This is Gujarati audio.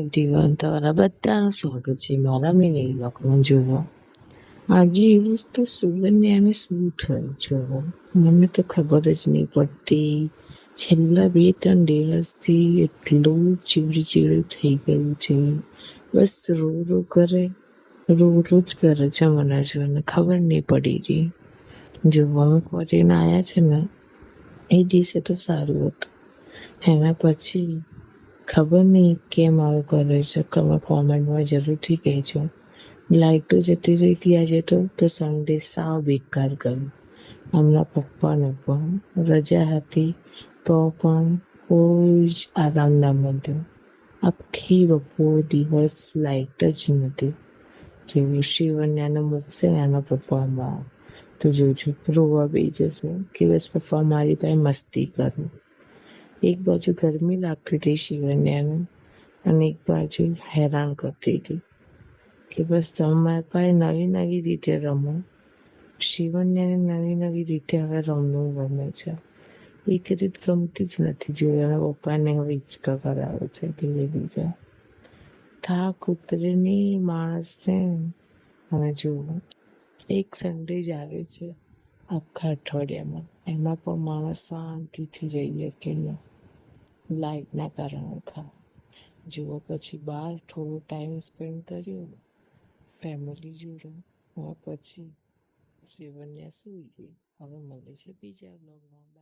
એવરીવન, તમારા બધાનું સ્વાગત છે મારા મિની બ્લોગમાં. જુઓ, આજે એવું જ તો સુગન્યાને શું થયું જુઓ, મને તો ખબર જ નહીં પડતી. છેલ્લા 2-3 દિવસથી એટલું ચીડચીડું થઈ ગયું છે. બસ રો કરે, રો જ કરે છે. મને જોઈને ખબર નહીં પડી રહી. જો અમે ફરીને આવ્યા છે ને, એ દિવસે તો સારું હતું. એના પછી ખબર નહીં કેમ આવું કરે છે. તમે કોમેન્ટમાં જરૂરથી કહેજો. લાઇટો જતી રહી હતી આજે તો સન્ડે સાવ બેકાર ગયું. હમણાં પપ્પાને પણ રજા હતી તો પણ કોઈ જ આરામ ના મળ્યો. આખી બપોર દિવસ લાઇટ જ નથી. જેવું શિવન્યાને મૂકશે ને એના પપ્પામાં તો જોજો રોવા બેસી જશે કે બસ પપ્પા મારી પાસે મસ્તી કરે. એક બાજુ ગરમી લાગતી હતી શિવન્યાને અને એક બાજુ હેરાન કરતી હતી કે બસ તમારા પાસે નવી રીતે રમો. શિવન્યાને નવી રીતે હવે રમવું ગમે છે. એક રીત ગમતી જ નથી. જોયા પપ્પાને હવે હિંચકા કરાવે છે ધીરે ધીરે. થાક ઉતરે નહીં માણસને. અને જુઓ, એક સન્ડે જ આવે છે આખા અઠવાડિયામાં, એમાં પણ માણસ શાંતિથી રહી શકે નહીં લાઇટના કારણે. જુઓ, પછી બહાર થોડો ટાઈમ સ્પેન્ડ કર્યો ફેમિલી જોડે. હવે પછી શિવન્યા સૂઈ ગઈ. હવે મળે છે બીજા બ્લોગમાં.